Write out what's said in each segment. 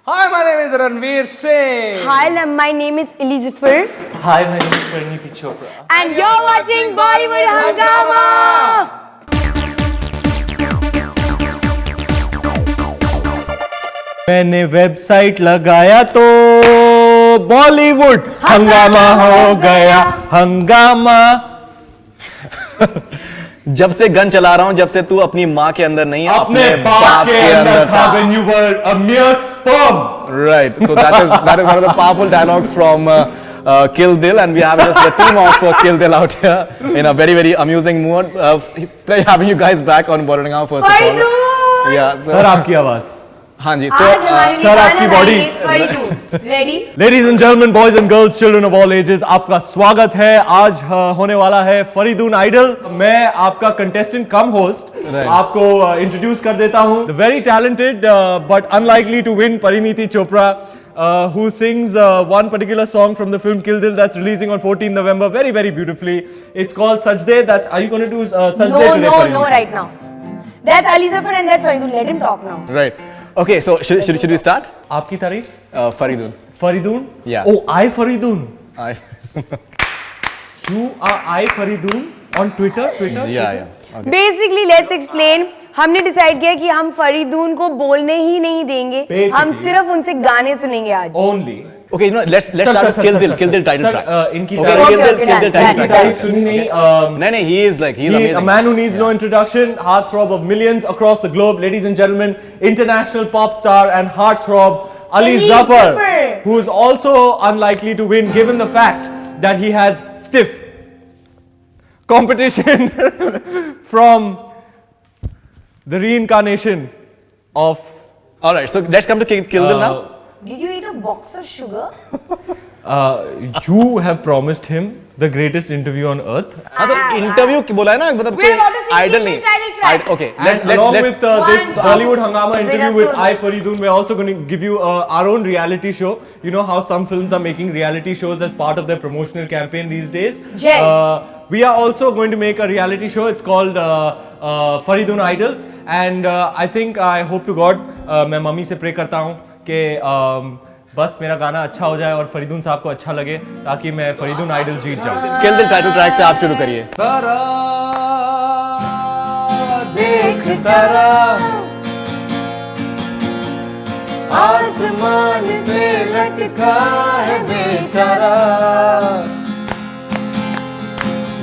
Hi, my name is Ranveer Singh. Hi, my name is Elizabeth. Hi, my name is Parineeti Chopra. And you're watching Bollywood Hungama. मैंने website लगाया तो बॉलीवुड हंगामा हो गया हंगामा। जब से गन चला रहा हूं, जब से तू अपनी माँ के अंदर नहीं है, अपने बाप के अंदर था when you were a mere sperm. Right. So that is one of the powerful dialogues from Kill Dil, and we have just the team of Kill Dil out here in a very very amusing mood. Pleasure having you guys back on Bollywood Hungama first of all. Yeah. So, sir आपकी आवाज। हाँ जी। Sir आपकी body. Ready? Ladies and gentlemen, boys and girls, children of all ages, आपका स्वागत है। आज होने वाला है फरीदून आइडल। मैं आपका कंटेस्टेंट कम होस्ट आपको इंट्रोड्यूस कर देता हूँ। The very talented but unlikely to win Parineeti Chopra, who sings one particular song from the film Kill Dil that's releasing on 14 November very very beautifully. It's called Sajde. Are you going to do Sajde today? No, right now. That's Elizabeth and that's Faridun. Let him talk now. Right. Okay. So should we start? आपकी तारीफ? Faridun. Faridun? Yeah. Oh, I Faridun. I. You are I Faridun on Twitter? Yeah. Okay. Basically, let's explain. हमने decide किया कि हम फरीदून को बोलने ही नहीं देंगे। हम सिर्फ उनसे गाने सुनेंगे आज। Only. Okay, let's start with Kill Dil title track. इनकी Kill Dil title track. सुनी नहीं। नहीं, he's amazing. A man who needs no introduction, heartthrob of millions across the globe, ladies and gentlemen, international pop star and heartthrob Ali Zafar, who is also unlikely to win given the fact that he has stiff competition from the reincarnation of. All right, so let's come to Kill Dil now. Did you eat a box of sugar? You have promised him the greatest interview on earth. Interview की बोला है ना, मतलब कोई idol नहीं. Okay, along with let's this Bollywood Hangama interview with I Faridun, we're also going to give you our own reality show. You know how some films are making reality shows as part of their promotional campaign these days. Yes. We are also going to make a reality show. It's called Faridun Idol, and I hope to God, मैं mummy से pray करता हूँ कि बस मेरा गाना अच्छा हो जाए और फरीदून साहब को अच्छा लगे ताकि मैं फरीदून आइडल जीत जाऊं। Kill Dil टाइटल ट्रैक से आप शुरू करिए। देख तारा आसमान पे लटका है बेचारा,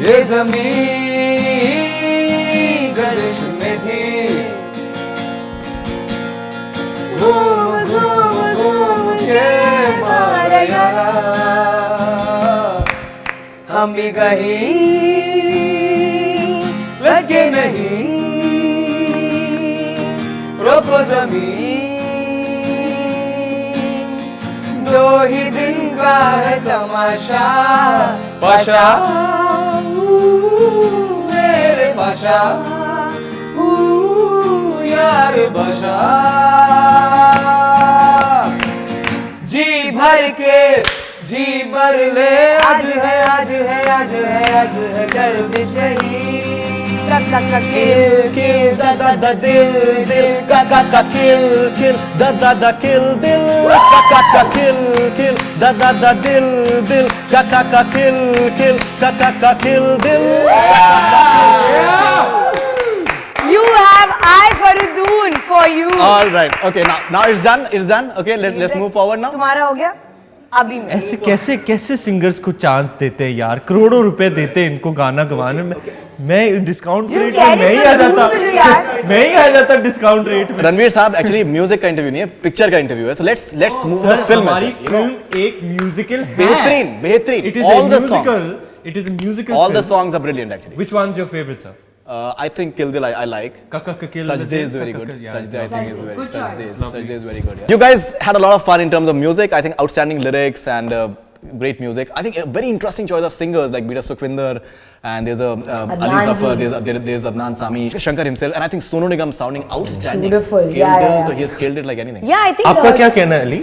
ये ज़मीन गर्श में थी, घूम के मारा यारा, हम भी कहीं लगे नहीं, रोको ज़मीन, दो ही दिन का है तमाशा, पाशा मेरे पाशा, यार बशा, जी भर ले, आज है दर्द शहीद, Kill da dil, ka kill da kill dil, ka kill da dil, ka kill dil. You have I Faridun for you. All right. Okay. Now it's done. Okay. Let's move forward now. तुम्हारा हो गया? अभी मैं। ऐसे कैसे singers को chance देते हैं यार, करोड़ों रुपए देते हैं इनको गाना गवाने में। मैं डिस्काउंट रेट में मैं ही आ जाता डिस्काउंट रेट में। रणवीर साहब एक्चुअली म्यूजिक का इंटरव्यू नहीं है, पिक्चर का इंटरव्यू है, so let's move the film. हमारी फिल्म एक म्यूजिकल है। बेहतरीन। It is a musical. It is a musical. All the songs are brilliant actually. Which one's your favorite, sir? I think Kill Dil I like. Kill Sajde is very good. Sajde I think is very good. Sajde is very good. Yeah. You guys had a lot of fun in terms of music. I think outstanding lyrics and great music. I think a very interesting choice of singers like Bita Sukhvinder, and there's Ali Zafar, there's Adnan Sami, Shankar himself, and I think Sonu Nigam sounding outstanding. Beautiful. Kill Dil, so he has killed it like anything. Yeah, I think. आपका क्या कहना है Ali?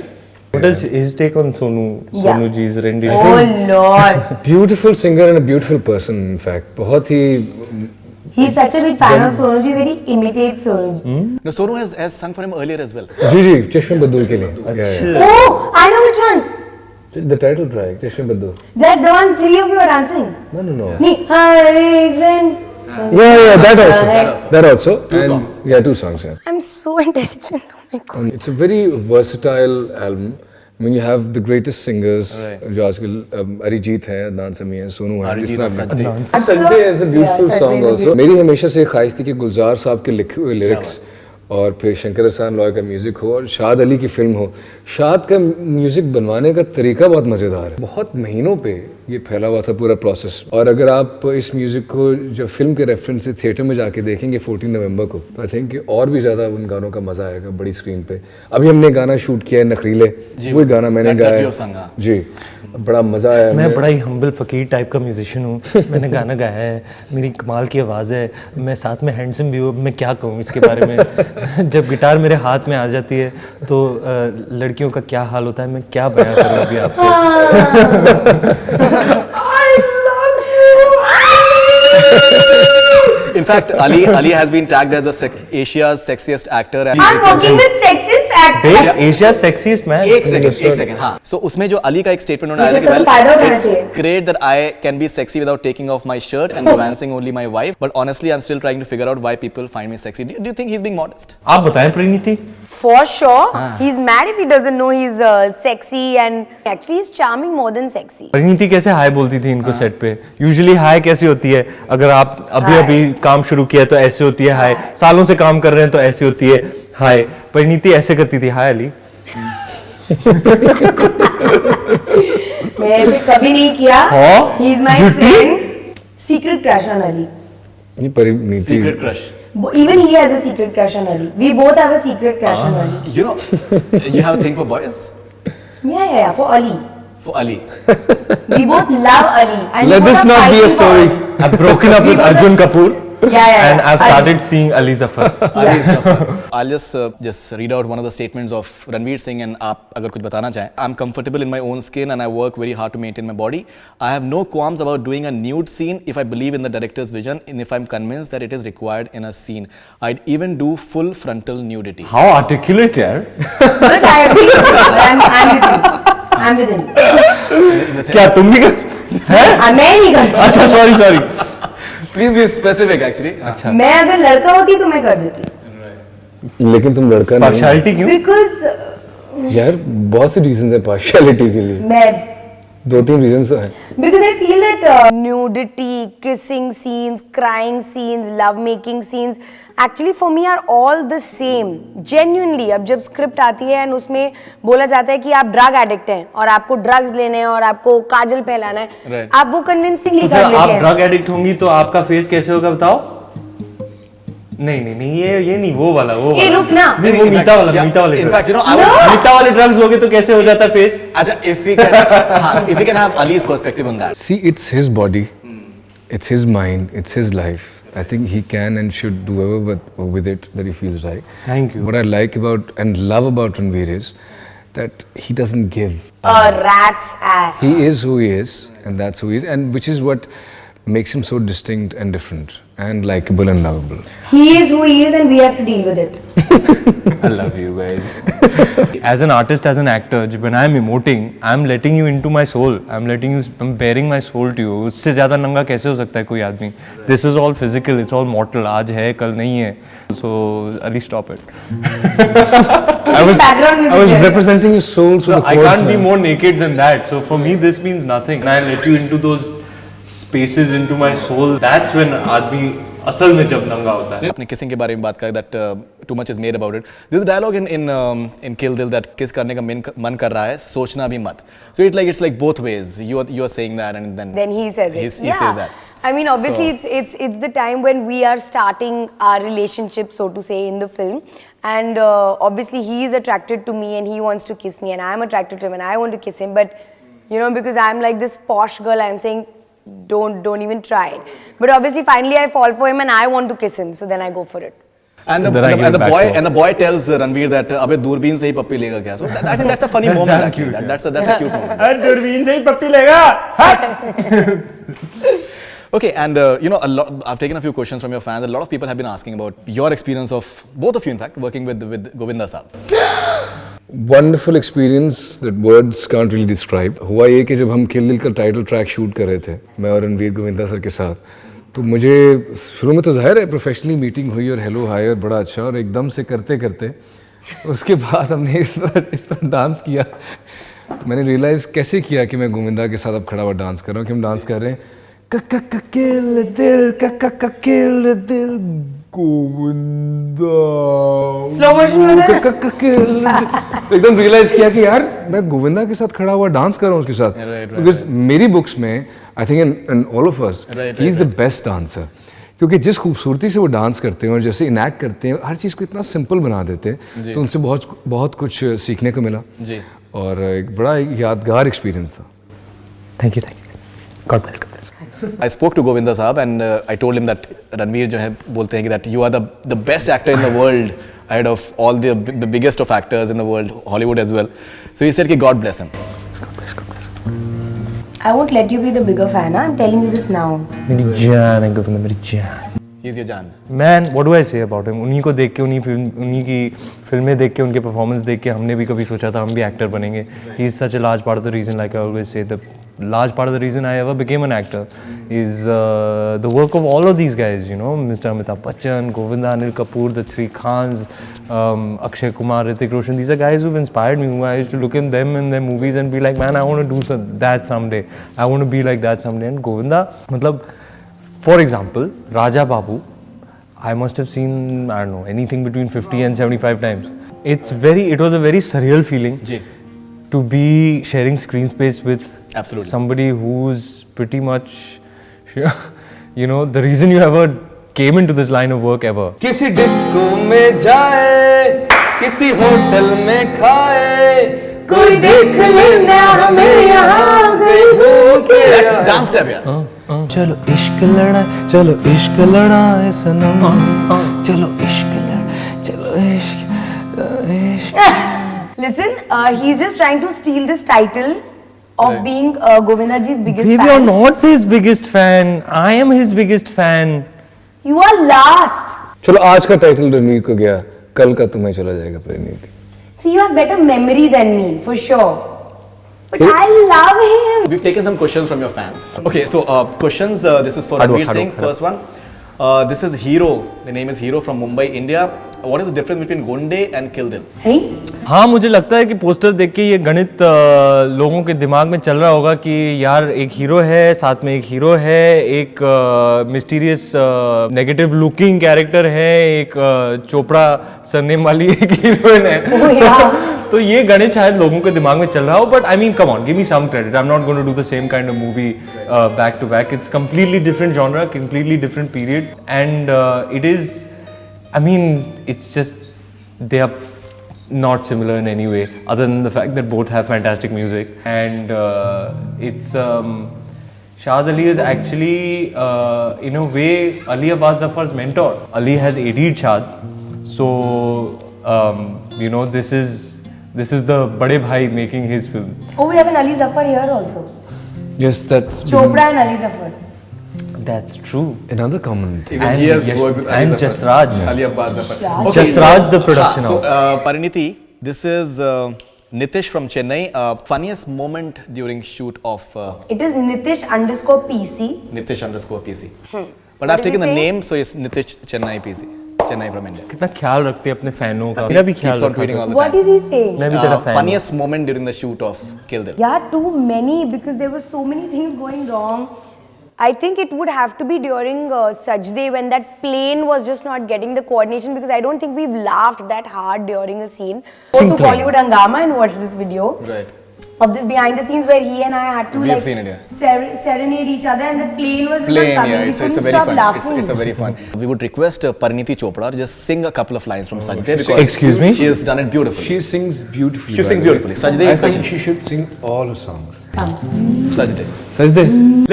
What is his take on Sonu ji's rendition? Oh Lord. Beautiful singer and a beautiful person, in fact. बहुत ही He's such a big fan of Sonu Ji that he imitates Sonu Ji. No, Sonu has sung for him earlier as well. जी चश्मे बद्दू के लिए Oh, I know which one. the title track चश्मे बद्दू That the one three of you are dancing. no Nee, Hare friend. yeah that also Two and, songs. yeah 2 songs yeah I'm so intelligent. Oh my God. and it's a very versatile album. I mean, you have the greatest singers. जो आजकल अरिजीत है, अदनान समी है, सोनू है. Arijit और Sanjay. Sanjay is a beautiful Yeah, song Sanjay is a also. मेरी हमेशा से ख्वाहिश थी कि गुलजार साहब के लिखे हुए लिरिक्स और फिर शंकर एहसान लॉय का म्यूजिक हो और शाद अली की फिल्म हो. शाद का म्यूजिक बनवाने का तरीका बहुत मजेदार है. बहुत महीनों पे ये फैला हुआ था पूरा प्रोसेस. और अगर आप इस म्यूजिक को जब फिल्म के रेफरेंस से थिएटर में जाके देखेंगे 14 नवंबर को, तो आई थिंक और भी ज्यादा उन गानों का मजा आएगा बड़ी स्क्रीन पे. अभी हमने गाना शूट किया है नखरीले, वही गाना मैंने गाया है. जी, बड़ा मजा आया. मैं बड़ा ही हम्बल फकीर टाइप का म्यूजिशियन हूँ. मैंने गाना गाया है, मेरी कमाल की आवाज़ है, मैं साथ में हैंडसम भी हूँ. मैं क्या कहूँ इसके बारे में. जब गिटार मेरे हाथ में आ जाती है तो लड़कियों का क्या हाल होता है, मैं क्या बयां करूँ अभी आपको. In fact, Ali has been tagged as Asia's sexiest actor. And I'm working with sexist actor. Asia's sexiest man. एक सेकंड हाँ. So उसमें जो अली का एक statement होना आया था कि इसका फायदा उठाना it's चाहिए. great that I can be sexy without taking off my shirt and romancing only my wife, but honestly I'm still trying to figure out why people find me sexy. Do you think he's being modest? आप बताएं Parineeti. For sure, he's mad if he doesn't know he's sexy and actually he's charming more than sexy. Parineeti कैसे हाय बोलती थी इनको set पे. Usually हाय कैसी होती है, अगर आप अभी काम शुरू किया तो ऐसे होती है हाय, सालों से काम कर रहे हैं तो ऐसी होती है हाय. परिणीति ऐसे करती थी हाय अली. मैंने ऐसे कभी नहीं किया. हाँ? He is my झूठी? friend. Secret crush on Ali. ये Parineeti Secret crush. Even he has a secret crush on Ali. We both have a secret crush on Ali. You know, you have a thing for boys? Yeah, for Ali. For Ali. We both love Ali. And we Let both this are not be a fighting for story. Ali. I've broken up with Arjun Kapoor. Yeah. And I've started seeing Ali Zafar. Ali Zafar. I'll just read out one of the statements of Ranveer Singh and आप अगर कुछ बताना चाहें. I'm comfortable in my own skin and I work very hard to maintain my body. I have no qualms about doing a nude scene if I believe in the director's vision and if I'm convinced that it is required in a scene. I'd even do full frontal nudity. How articulate यार. But I agree. I'm with him. क्या तुम भी कर? मैं नहीं करती. अच्छा sorry. Please be specific actually. मैं अगर लड़का होती तो मैं कर देती. लेकिन तुम लड़का नहीं. पार्शियलिटी क्यों? Because यार बहुत से रीजंस है पार्शियलिटी के लिए. मैं 2-3 रीजंस हैं. Because I feel that nudity, kissing scenes, crying scenes, love making scenes actually for me are all the same. Genuinely, अब जब स्क्रिप्ट आती है and उसमें बोला जाता है कि आप ड्रग एडिक्ट हैं और आपको ड्रग्स लेने हैं और आपको काजल पहनाना है, आप वो कन्विंसिंगली कर फिर लेते आप हैं. ड्रग एडिक्ट होंगी तो आपका फेस कैसे होगा बताओ? नहीं ये नहीं वो वाला. ये रुक ना. नहीं वो मीठा वाला. In fact, you know, I was मीठा वाले ड्रग्स लोगे तो कैसे हो जाता है फेस? अच्छा, if we can have Ali's perspective on that. See, it's his body, it's his mind, it's his life. I think he can and should do whatever with it that he feels right. Thank you. What I like about and love about Ranveer is that he doesn't give. A rat's ass. He is who he is, and that's who he is, and which is what makes him so distinct and different and likable and lovable. He is who he is and we have to deal with it. I love you guys. As an artist, as an actor, when I'm emoting, I'm letting you into my soul. I'm bearing my soul to you. उससे ज़्यादा नंगा कैसे हो सकता है कोई आदमी? This is all physical. It's all mortal. आज है, कल नहीं है. So, Ali, stop it. I was representing your soul through the I chords, can't be man. more naked than that. So for me, this means nothing. And I let you into those spaces, into my soul. That's when आदमी असल में जब नंगा होता है. अपने kissing के बारे में बात करें that too much is made about it. This dialogue in Kill Dil that kiss करने का मन कर रहा है, सोचना भी मत. So it's like both ways. You are saying that and then he says it. He says that. I mean, obviously, it's the time when we are starting our relationship, so to say, in the film, and obviously he is attracted to me and he wants to kiss me, and I'm attracted to him and I want to kiss him. But you know, because I'm like this posh girl, I'm saying, don't even try it. But obviously, finally, I fall for him and I want to kiss him, so then I go for it. And the boy tells Ranveer that अबे दूरबीन से ही पप्पी लेगा क्या? So I think that's a funny moment actually. That's a cute moment. दूरबीन से ही पप्पी लेगा. Okay, and I've taken a few questions from your fans. A lot of people have been asking about your experience of, both of you in fact, working with Govinda Saab. Wonderful experience that words can't really describe. हुआ ये कि जब हम किल दिल का title track shoot कर रहे थे मैं और रणवीर गोविंदा सर के साथ, तो मुझे शुरू में तो जाहिर है प्रोफेशनली मीटिंग हुई और हेलो हाय और बड़ा अच्छा, और एकदम से करते करते उसके बाद हमने इस तरह डांस किया। तो मैंने रियलाइज़ कैसे किया कि मैं गोविंदा के साथ अब खड़ा हुआ डांस कर रहा हूँ, कि हम डांस कर रहे हैं किल दिल किल दिल गोविंदा स्लो मोशन में तो एकदम रियलाइज किया कि यार मैं गोविंदा के साथ खड़ा हुआ डांस कर रहा हूँ उसके साथ, बिकॉज मेरी बुक्स में I think in all of us he is the best dancer, क्योंकि जिस खूबसूरती से वो डांस करते हैं और जैसे इनैक्ट करते हैं, हर चीज़ को इतना सिंपल बना देते हैं, तो उनसे बहुत कुछ सीखने को मिला जी, और एक बड़ा यादगार एक्सपीरियंस था। Thank you God bless. I spoke to Govinda Saab and I told him that Ranveer जो है बोलते हैं कि that you are the best actor in the world ahead of all the biggest of actors in the world, Hollywood as well. So he said कि God bless him. God bless. I won't let you be the bigger fan. I'm telling you this now. मेरी जान है गोविंदा, मेरी जान। He's your जान। Man, what do I say about him? उन्हीं को देख के, उन्हीं की फिल्में देख के, उनके परफॉर्मेंस देख के हमने भी कभी सोचा था हम भी एक्टर बनेंगे। He is such a large part of the reason, like I always say, the large part of the reason I ever became an actor is the work of all of these guys, you know, Mr. Amitabh Bachchan, Govinda, Anil Kapoor, the three Khans, Akshay Kumar, Hrithik Roshan. These are guys who've inspired me, who I used to look at them in their movies and be like, man, I want to do that someday. I want to be like that someday. And Govinda, matlab, for example, Raja Babu, I must have seen, I don't know, anything between 50 and 75 times. It was a very surreal feeling to be sharing screen space with somebody who's pretty much, you know, the reason you ever came into this line of work ever. किसी disco में जाए, किसी hotel में खाए, कोई देख लेना हमें यहाँ घूम के। डांस स्टेप यार। चलो इश्क लड़ाए सनम, चलो इश्क Listen, he's just trying to steal this title of being Govinda ji's biggest Baby, fan. you're not his biggest fan. I am his biggest fan. You are last. चलो आज का टाइटल रणवीर को गया, कल का तुम्हें चला जाएगा Parineeti. See, you have better memory than me, for sure. But I love him. We've taken some questions from your fans. Okay, so questions. This is for Ranveer Singh. First one. This is Hero. The name is Hero from Mumbai, India. What is the difference between Gunde and Kill Dil? Hey? हाँ, मुझे लगता है कि poster देख के ये गणित लोगों के दिमाग में चल रहा होगा कि यार एक हीरो है, साथ में एक हीरो है, एक मिस्टीरियस नेगेटिव लुकिंग कैरेक्टर है, एक चोपड़ा सरनेम वाली एक हीरोइन है। तो ये गणित शायद लोगों के दिमाग में चल रहा हो, but I mean come on, give me some credit. I am not going to do the same kind of movie back to back. It's completely different genre, completely different period, and it is, I mean, it's just, they are not similar in any way, other than the fact that both have fantastic music. And it's, Shahid Ali is actually, in a way, Ali Abbas Zafar's mentor. Ali has AD'd Shahid. So, you know, this is the Bade Bhai making his film. Oh, we have an Ali Zafar here also. Yes, that's Chopra and Ali Zafar. That's true. another common thing. Even he has worked with Ali And Zafar. Jasraj. Ali Abbas Zafar. Jasraj, the production So, house. Pariniti, this is Nitish from Chennai. Funniest moment during shoot of It is Nitish_PC. Nitish_PC. But What I've did taken he the say? name, so it's Nitish Chennai PC. Chennai from India. कितना ख्याल रखते हैं अपने फैनों का। मेरा भी ख्याल Keeps on रखा tweeting था। all the What time. is he saying? मैं भी तेरा fan हूँ। Funniest moment during the shoot of Kill Dil. Yeah, too many, because there were so many things going wrong. I think it would have to be during Sajde, when that plane was just not getting the coordination, because I don't think we've laughed that hard during a scene. Go to Bollywood Hungama and watch this video. Right. Of this behind the scenes where he and I had to We like have seen it, yeah. serenade each other, and the plane was just Plane, not coming. yeah, We it's couldn't a very stop fun. laughing. It's a very fun. We would request Pariniti Chopra to just sing a couple of lines from Sajde because Excuse me? she has done it beautifully. She sings beautifully. She by sings the way. beautifully. Sajde I especially. think she should sing all her songs. Sajde. Sajde.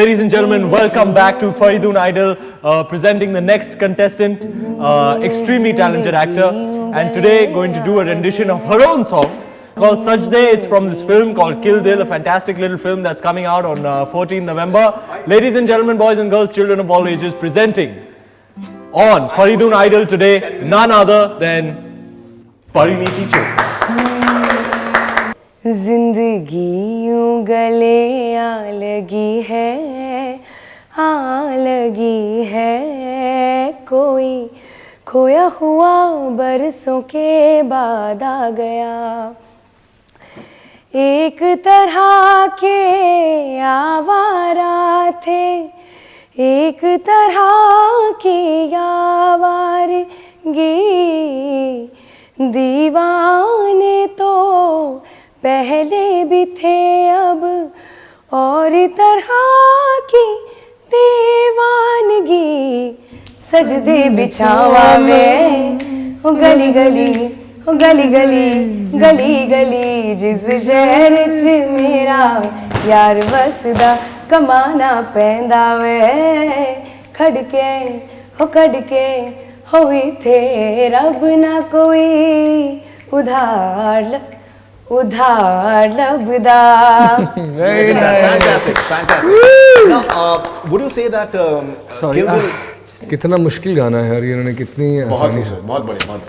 Ladies and gentlemen, welcome back to Faridoon Idol, presenting the next contestant, extremely talented actor, and today going to do a rendition of her own song, called Sajde. It's from this film called Kill Dil, a fantastic little film that's coming out on 14th November. Ladies and gentlemen, boys and girls, children of all ages, presenting on Faridun Idol today, none other than Pariniti Chopra. जिंदगी यूं गले आ लगी है कोई खोया हुआ बरसों के बाद आ गया एक तरह के आवारा थे एक तरह की आवारगी दीवाने तो पहले भी थे अब और तरह की दीवानगी सजदे बिछावा में ओ गली गली ओ गली गली गली गली जिस शहर च मेरा यार बसदा कमाना पैंदा वे खड़के होई थे रब ना कोई उधार लबदा. Very nice. Fantastic. Now, would you say that Kill Bill? कितना मुश्किल गाना है और ये उन्होंने कितनी आसानी से. बहुत बढ़िया.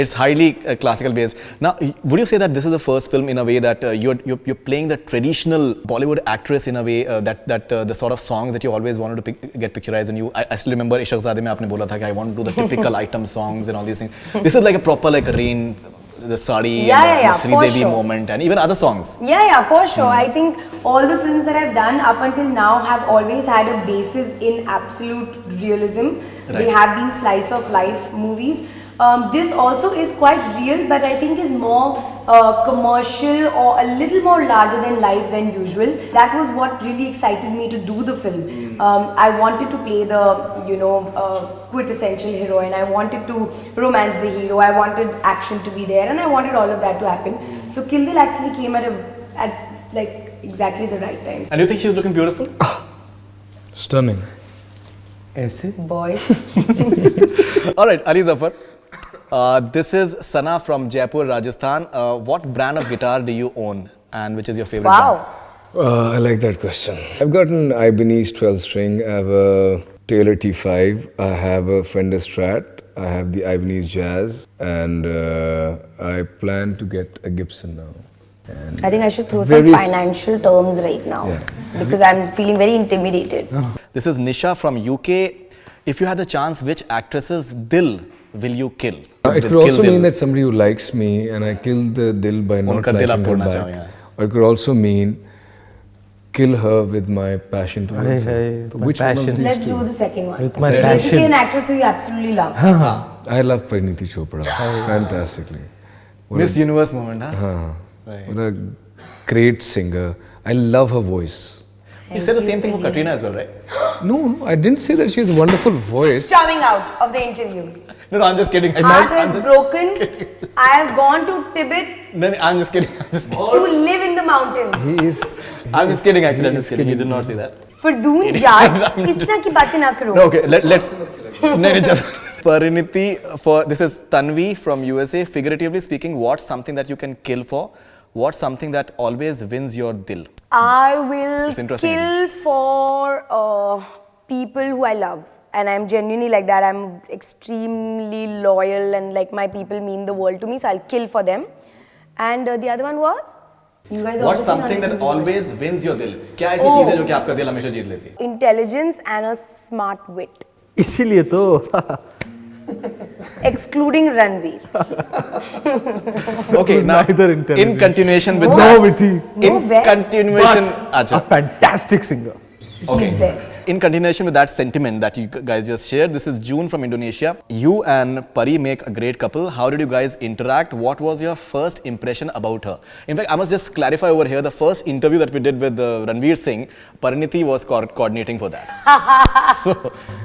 It's highly classical based. Now, would you say that this is the first film in a way that you're playing the traditional Bollywood actress in a way that the sort of songs that you always wanted to get picturized in you? I still remember Ishaqzade mein aapne bola tha ki I want to do the typical item songs and all these things. This is like a proper like Rain, the Sari, and the Sri Devi sure. moment, and even other songs. Yeah, for sure. I think all the films that I've done up until now have always had a basis in absolute realism. Right. They have been slice of life movies. This also is quite real, but I think is more commercial or a little more larger than life than usual. That was what really excited me to do the film. I wanted to play the, quintessential heroine. I wanted to romance the hero. I wanted action to be there, and I wanted all of that to happen. So Kill Dil actually came at like exactly the right time. And you think she's looking beautiful? Stunning. Boy. All right, Ali Zafar. This is Sana from Jaipur, Rajasthan. What brand of guitar do you own, and which is your favorite brand? Wow. I like that question. I've got an Ibanez 12 string. I have a Taylor T5. I have a Fender Strat. I have the Ibanez Jazz, and I plan to get a Gibson now. And I think I should throw some various- financial terms right now because I'm feeling very intimidated. This is Nisha from UK. If you had the chance, which actress's dil will you kill? It With could Kill also Dil. mean that somebody who likes me and I kill the dil by not Unka dil liking aap her todna back. chaho, yeah. Or it could also mean kill her with my passion towards her. hey, So my which one of passion. these Let's two? do the second one. With my Basically passion. an actress who you absolutely love. I love Pariniti Chopra fantastically. What Miss Universe moment, huh? what a great singer. I love her voice. You said the same thing for Katrina as well, right? No, I didn't say that she has a wonderful voice. Coming out of the interview. No, I'm just kidding. Heart I'm is just, broken. I have gone to Tibet no, I'm just kidding. I'm just kidding. to live in the mountains. He is. I'm just kidding, actually. I'm just kidding. You did not see that. Fardun यार इस तरह की बातें ना करो. No, okay, let's. No, just. Pariniti, this is Tanvi from USA. Figuratively speaking, what's something that you can kill for? What's something that always wins your dil? I will It's interesting, kill for people who I love. And I'm genuinely like that. I'm extremely loyal and like my people mean the world to me. So I'll kill for them. And the other one was? You guys What's obviously something not that listening to always wins your dil? क्या ऐसी Oh. चीज़ है जो कि आपका दिल हमेशा जीत लेती है? words. Intelligence and a smart wit. इसीलिए तो Excluding Ranveer. Okay, now neither in intelligent. continuation with No. that, witty, No in best. continuation, a Acha. fantastic singer. Okay. He's best. In continuation with that sentiment that you guys just shared, this is June from Indonesia. You and Pari make a great couple. How did you guys interact? What was your first impression about her? In fact, I must just clarify over here, the first interview that we did with Ranveer Singh, Pariniti was coordinating for that. So,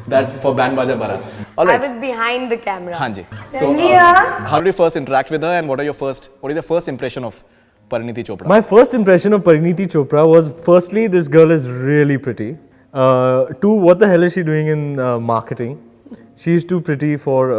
that's for Band Baja Bharat. All I right. was behind the camera. Hanji. So, Ranveer. how did you first interact with her and what is your first impression of Pariniti Chopra? My first impression of Pariniti Chopra was, firstly, this girl is really pretty. Two, what the hell is she doing in marketing? She's too pretty for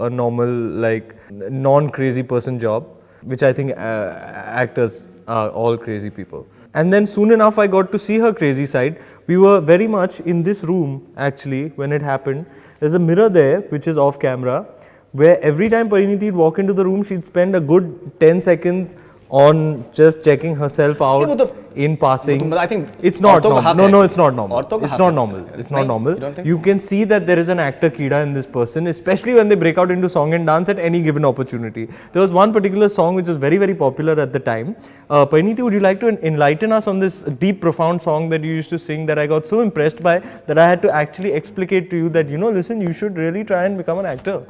a normal, like, non-crazy person job. which I think actors are all crazy people. And then soon enough, I got to see her crazy side. We were very much in this room actually when it happened. There's a mirror there, which is off camera, where every time Parineeti would walk into the room, she'd spend a good 10 seconds on just checking herself out Yeah, but in passing. I think it's not औरतों का normal. हक No, है। no, it's not normal. औरतों का It's हक not है। normal. It's not नहीं, normal. you don't think You so? can see that there is an actor Kida in this person, especially when they break out into song and dance at any given opportunity. There was one particular song which was very, very popular at the time. Parineeti, would you like to enlighten us on this deep, profound song that you used to sing that I got so impressed by that I had to actually explicate to you that, you know, listen, you should really try and become an actor.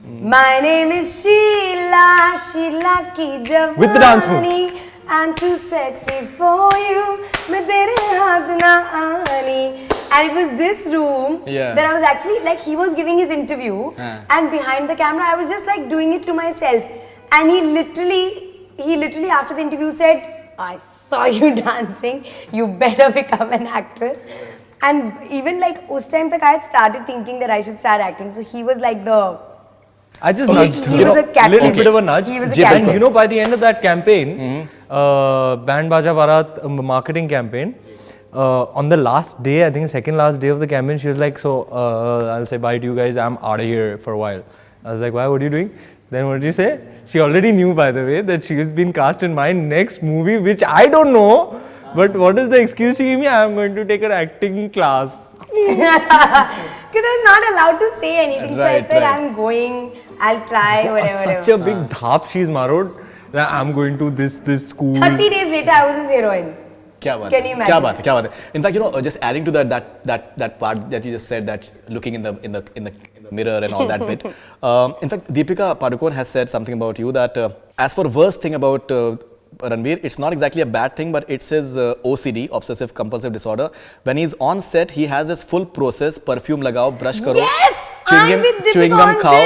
My name is Sheila, Sheila ki Javani. With the dance move. I'm too sexy for you. मैं तेरे हाथ ना आनी. And it was this room Yeah. that I was actually like, he was giving his interview, and behind the camera I was just like doing it to myself. And he literally after the interview said, I saw you dancing. You better become an actress. And even like उस time तक I had started thinking that I should start acting. So he was like the I just nudged her. he was a catalyst. Little bit of a nudge. He was a And catalyst. you know, by the end of that campaign, Band Baja Barat marketing campaign, on the last day, I think second last day of the campaign, she was like, so I'll say bye to you guys, I'm out of here for a while. I was like, why, what are you doing? Then what did she say? She already knew, by the way, that she has been cast in my next movie, which I don't know. But what is the excuse she gave me? I'm going to take her acting class. Because I was not allowed to say anything, so I Right, said right. I'm going, I'll try, whatever. Such a big dhap she's marrowed that I'm going to this school. 30 days later, I was his heroine. क्या बात Can है you क्या imagine? बात है क्या बात है in fact you know just adding to that part that you just said that looking in the mirror and all that bit in fact Deepika Padukone has said something about you that as for worst thing about Ranveer, it's not exactly a bad thing, but it's his OCD, obsessive compulsive disorder. When he's on set, he has this full process: perfume lagao, brush karo, Yes! I'm with Deepika chewing gum on khao,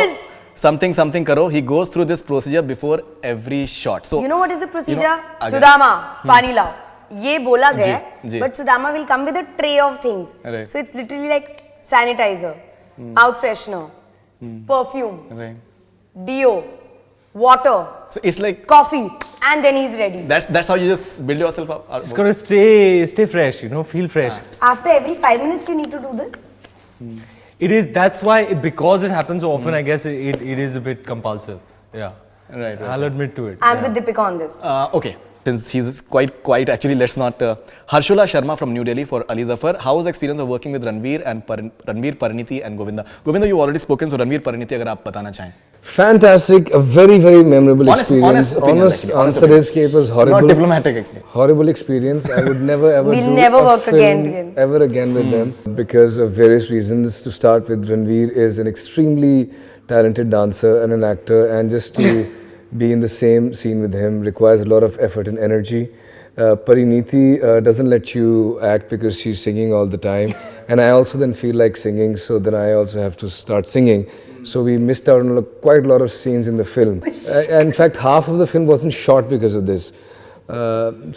this. something karo. He goes through this procedure before every shot. So You know what is the procedure? again. Sudama, pani lao. ये बोला गया है, जी. but Sudama will come with a tray of things. Right. So it's literally like sanitizer, mouth freshener, perfume, right. deo, water, So it's like coffee, and then he's ready. that's how you just build yourself up. It's got to stay fresh, you know, feel fresh. After every 5 minutes, you need to do this. It is, that's why, because it happens so often, I guess it is a bit compulsive. Yeah. Right. I'll admit to it. I'm with Deepika on this. Okay. Since he's quite actually, let's not. Harshula Sharma from New Delhi for Ali Zafar. How was the experience of working with Ranveer and Ranveer, Parineeti and Govinda? Govinda, you've already spoken, so Ranveer, Parineeti, अगर आप बताना चाहें. Fantastic, a very, very memorable Honest experience. opinions, actually, honest answer is कि it was horrible. Not diplomatic, actually. Horrible experience. I would never ever We'll do never a work film again. ever again with them because of various reasons. To start with, Ranveer is an extremely talented dancer and an actor, and just to be in the same scene with him requires a lot of effort and energy. Parineeti doesn't let you act because she's singing all the time, and I also then feel like singing, so then I also have to start singing. So we missed out on quite a lot of scenes in the film. In fact, half of the film wasn't shot because of this.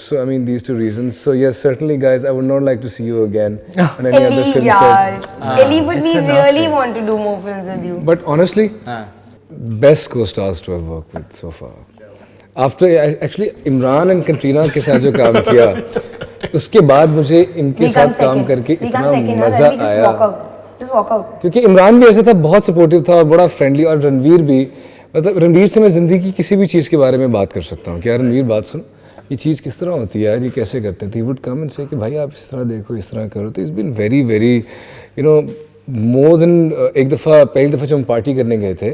So I mean, these two reasons. So yes, certainly, guys, I would not like to see you again on any other Ellie, film yaar. set. Ellie, but we really want to do more films with you. But honestly, best co-stars to have worked with so far. After actually Imran and Katrina के साथ जो काम किया, उसके बाद मुझे इनके साथ काम करके इतना मजा आया. Just walk out. क्योंकि इमरान भी ऐसा था, बहुत सपोर्टिव था और बड़ा फ्रेंडली, और रणवीर भी, मतलब रणवीर से मैं ज़िंदगी की किसी भी चीज़ के बारे में बात कर सकता हूँ कि यार रणवीर बात सुन, ये चीज़ किस तरह होती है यार, ये कैसे करते हैं. तो ही वुड कम एंड से कि भाई आप इस तरह देखो, इस तरह करो. तो it's been very very you know more than एक दफ़ा, पहली दफ़ा जब हम पार्टी करने गए थे,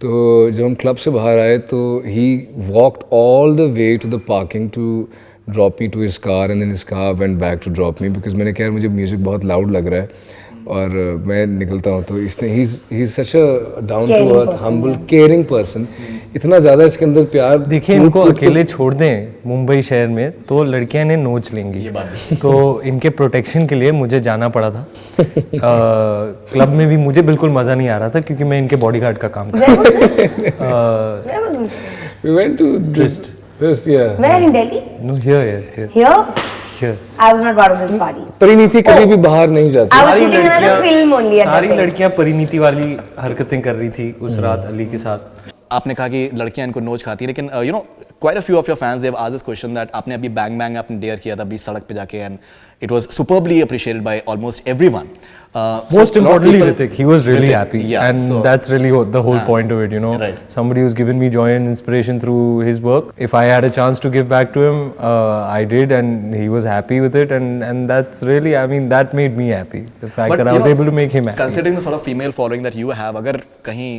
तो जब हम क्लब से बाहर आए तो he walked all the way to the parking to drop me to his car, and then his car went back to drop me, because मैंने कहा मुझे म्यूज़िक बहुत लाउड लग रहा है और मैं निकलता हूँ. तो इसने he is such a down to earth, humble, caring person. इतना ज़्यादा इसके अंदर प्यार. देखिए, इनको अकेले छोड़ दें मुंबई शहर में तो लड़कियां ने नोच लेंगी. तो इनके प्रोटेक्शन के लिए मुझे जाना पड़ा था. क्लब में भी मुझे बिल्कुल मज़ा नहीं आ रहा था क्योंकि मैं इनके बॉडीगार्ड का काम कर रहा था. Where was this? We went to Trist, yeah. Where in Delhi? No, here. Here? I was not part of this party. Parineeti कभी भी बाहर नहीं जाती. I was shooting another film only at that सारी time. लड़कियां परिणीति वाली हरकतें कर रही थी उस रात अली के साथ. आपने कहा कि लड़कियां इनको नोच खाती है, लेकिन you know quite a few of your fans, they've asked this question that आपने अभी Bang Bang आपने dare किया था 20 सड़क पे जाके, and it was superbly appreciated by almost everyone. Most So lot of importantly, people- Hrithik, he was really Hrithik, happy, yeah, and so- that's really the whole point of it. You know, Right. somebody who's given me joy and inspiration through his work. If I had a chance to give back to him, I did, and he was happy with it, and that's really, I mean, that made me happy. The fact But that I you was know, able to make him happy. Considering the sort of female following that you have, अगर कहीं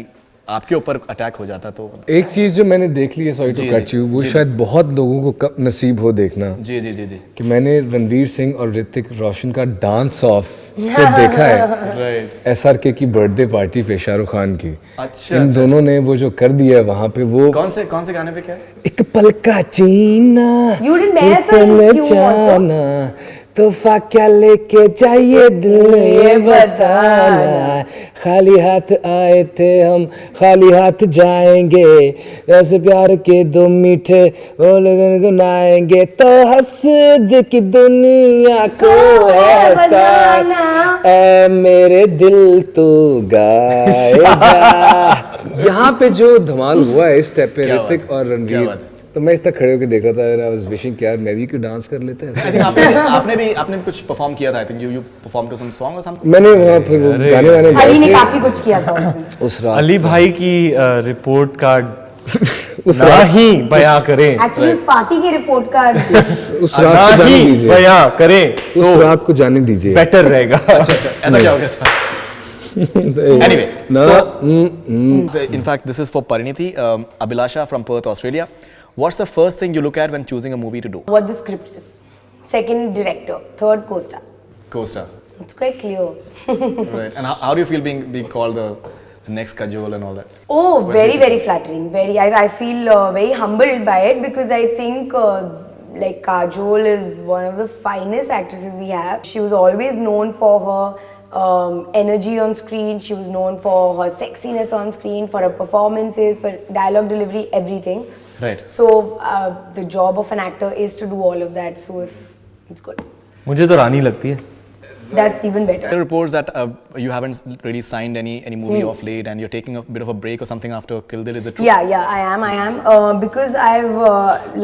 आपके ऊपर attack हो जाता तो एक चीज़ जो मैंने देख ली है, सॉरी टू जी, कट जी, यू, वो जी। शायद बहुत लोगों को कब नसीब हो देखना जी जी जी जी कि मैंने रणवीर सिंह और ऋतिक रोशन का डांस ऑफ को देखा है राइट SRK की बर्थडे पार्टी पे शाहरुख खान की। अच्छा, इन दोनों ने वो जो कर दिया है वहाँ पे, वो कौन से गाने पे क्या है? एक पल का जीना You didn't bear some इतने cue also. जाना, तोहफा क्या लेके जाइए दिल ये बताना, खाली हाथ आए थे हम खाली हाथ जाएंगे, ऐसे प्यार के दो मीठे बोल गुनगुनाएंगे, तो हंस दे की दुनिया को ऐसा ऐ मेरे दिल तू गाए जा। यहाँ पे जो धमाल हुआ है इस स्टेप पे क्या बात ऋतिक है, और क्या रणवीर, बात है। तो मैं इस तक खड़े होकर देखा था, आई वाज विशिंग कि यार मैं भी क्यों डांस कर लेते हैं। I think आपने भी कुछ परफॉर्म किया था। I think you perform to some song और समथिंग। मैंने वहाँ फिर वो गाने वाने अली गाए ने थे काफी कुछ किया था उस दिन। उस रात। अली भाई की रिपोर्ट कार्ड उस ना रात ही बयां करें, एक्चुअली इस पार्टी की रिपोर्ट का उस ना रात को जाने ही दीजिए, बयां करें उस तो रात को जाने दीजिए। बेटर रहेगा. अच्छा ऐसा क्या हो गया था? Anyway, so in fact, this is for Pariniti, Abhilasha from Perth, Australia. What's the first thing you look at when choosing a movie to do? what the script is. Second director, third co-star. Co-star, It's quite clear. right? And how do you feel being called the next Kajol and all that? Oh, very flattering. I feel very humbled by it because I think like Kajol is one of the finest actresses we have. She was always known for her energy on screen. She was known for her sexiness on screen, for her performances, for dialogue delivery, everything. Right. So the job of an actor is to do all of that. So if it's good, मुझे तो रानी लगती है. that's even better. There are reports that you haven't really signed any movie of late, and you're taking a bit of a break or something after Kill Dil. Is it true? Yeah, I am. Because I've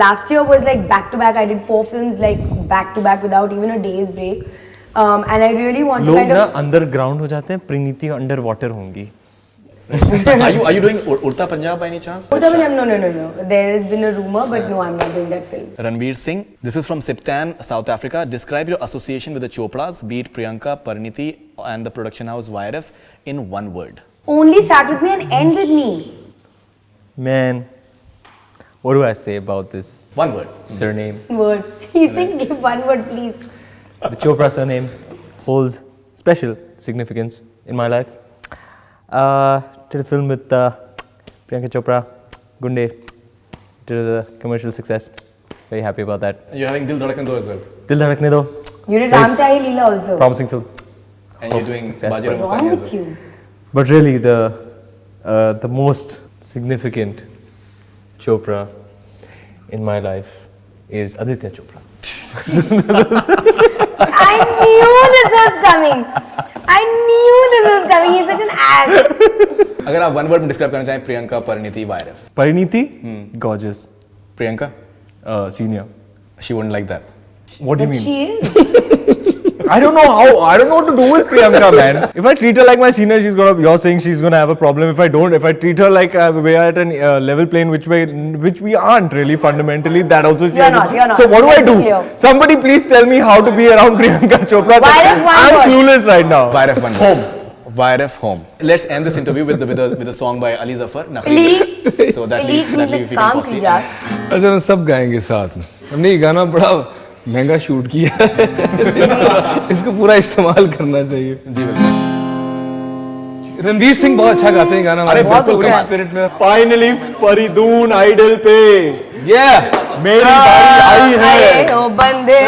last year was like back to back. I did 4 films like back to back without even a day's break, and I really want to लोग kind ना of. Underground हो जाते हैं, प्रीनीति under water होंगी. Are you doing Urta Punjab by any chance? No. There has been a rumor, but no, I'm not doing that film. Ranveer Singh, this is from Siptan, South Africa. Describe your association with the Chopras, be it Priyanka, Pariniti, and the production house YRF in one word. Only start with me and end with me. Man, what do I say about this One word. surname? Word. He said, give one word, please. The Chopra surname holds special significance in my life. Did a film with Priyanka Chopra, Gunde, did a commercial success. Very happy about that. You're having Dil Dhadakne Do as well. Dil Dhadakne Do, You did Ram Chahi Leela also. promising film. And you're doing successful. Bajirao What's Mastani wrong as with well. you? But really, the most significant Chopra in my life is Aditya Chopra. I knew this was coming. He's such an ass. अगर आप one word में describe करना चाहें Priyanka, Pariniti, YRF. Pariniti, gorgeous. Priyanka, Senior. she wouldn't like that. What do you mean? She is. I don't know what to do with Priyanka, man. If I treat her like my senior, you're saying she's gonna have a problem. If I treat her like we're at a level plane which we aren't really fundamentally, that also You're not. So what do I Let's be do? clear. Somebody please tell me how to be around Priyanka Chopra. YRF one I'm word. clueless right now. YRF one word. YRF home. Let's end this interview with a song by Ali Zafar, Nakhli. So that leave if we can काम possibly. कीजिए. अच्छा हम सब गाएंगे साथ में। हमने ये गाना बड़ा महंगा शूट किया है। इसको पूरा इस्तेमाल करना चाहिए। जी बिल्कुल। रणवीर सिंह बहुत अच्छा गाते हैं गाना। अरे बहुत बिल्कुल पूरे कमाल। स्पिरिट में। Finally, फरीदून आइडल पे मेरी बारी आई है. अरे ओ बंदे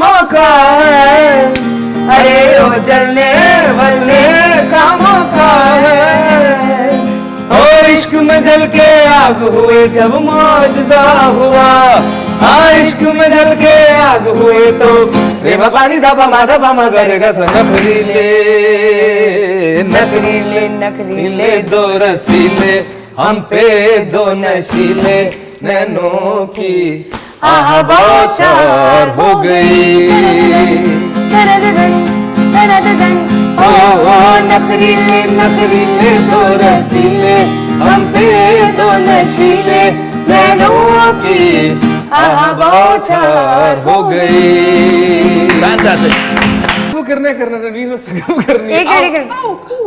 मौका है, अरे ओ जलने वलने का मौका है, और इश्क में जल के आग हुए जब मौजज़ा हुआ, हाँ इश्क में जल के आग हुए तो रे पानी दबा मगरेगा सो नखरीले नखरीले दो रसीले हम पे दो नशीले नैनों की आह बौछार हो गई। ओ नखरीले नखरीले तो रसीले हम पे तो नशीले नैनों की आह बौछार हो गई। Fantastic. वो करना रणवीर से कब करनी है? एक minute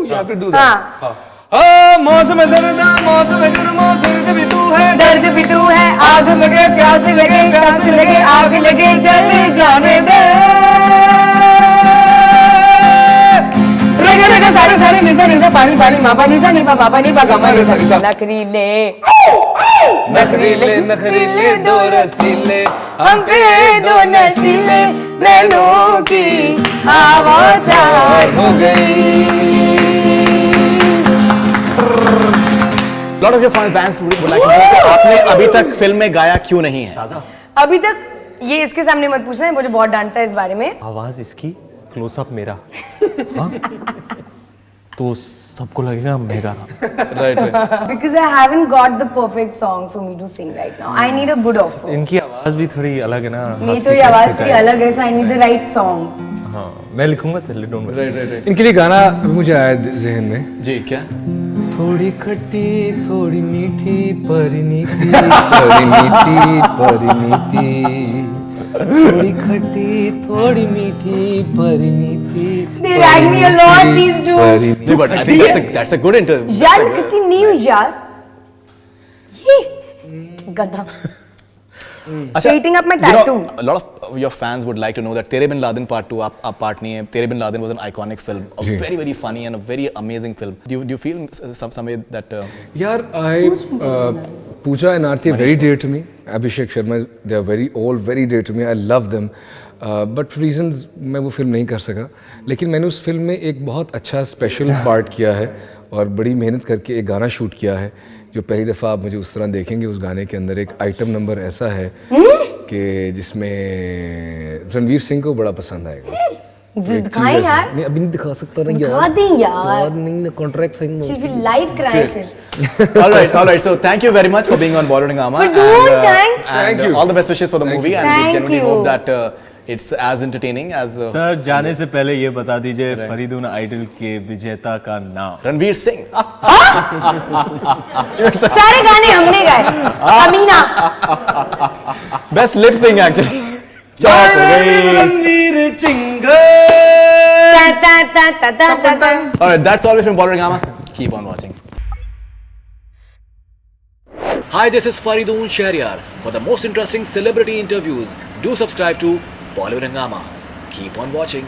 You have to do that. हाँ मौसम सर्दा मौसम गर्मा सर्द भी तू है दर्द भी तू है आग लगे प्यास लगे आग लगे जले जाने दे रगे रगे सारे सारे निसा निसा पानी पानी मापा निसा निपा पापा निपा गमा रे सारी सा नखरीले नखरीले नखरीले दो रसीले हम पे दो नशीले नैनों की आवाज़ हो गई। lot of your fans would like to know कि आपने अभी तक फिल्म में गाया क्यों नहीं है? अभी तक ये इसके सामने मत पूछना, मुझे बहुत डांटता है इस बारे में। आवाज इसकी क्लोजअप मेरा हाँ? तो सबको लगेगा मैं गा रहा हूँ। Because I haven't got the perfect song for me to sing right now. I need a good offer. इनकी आवाज भी थोड़ी अलग है ना। मेरी husky तो ये से आवाज type थोड़ी है। अलग है, so I need the right song. हाँ मैं लिखूंगा तेरे डोंट वरी। इनके लिए गाना अभी मुझे आया जहन में। जी क्या? थोड़ी खट्टी थोड़ी मीठी परिणीति परिणीति परिणीति थोड़ी खट्टी थोड़ी मीठी Parineeti. They rag me a lot, these two. No, but I think that's a good interview. यार कितनी न्यू यार, ये गधा। अच्छा, Eating up my you know, tattoo. a lot of your fans would like to know that Tere Bin Laden Part 2 आप part नहीं है. Tere Bin Laden was an iconic film, a very very funny and a very amazing film. Do you feel some way that? यार Pooja and Aarti are very dear to me. Abhishek Sharma, they are all very dear to me. I love them. But for reasons मैं वो film नहीं कर सका, लेकिन मैंने उस film में एक बहुत अच्छा स्पेशल पार्ट किया है और बड़ी मेहनत करके एक गाना शूट किया है जो पहली दफ़ा आप मुझे उस तरह देखेंगे। उस गाने के अंदर एक आइटम नंबर ऐसा है कि जिसमें रणवीर सिंह को बड़ा पसंद आएगा। दिखाएं यार। नहीं अभी नहीं दिखा सकता ना यार। दिखा दें यार। नहीं कॉन्ट्रैक्ट साइन चल फिर लाइव कराएं फिर। all right. So thank you very much for being on Bollywood Hungama. Fardoon, thanks. And Thank you. all the best wishes for the movie, and we Thank genuinely you. hope that it's as entertaining as sir जाने से पहले ये बता दीजिए Faridoon idol के विजेता का नाम। Ranveer Singh. सारे गाने हमने गाए। Amina. Best lip sync actually. चौक हो गई। रणवीर चिंग। ता ता ता ता ता ता ता। All right, that's all from Bollywood Hungama. Keep on watching. Hi, this is Faridoon Shahryar. For the most interesting celebrity interviews, do subscribe to Bollywood Hungama. Keep on watching.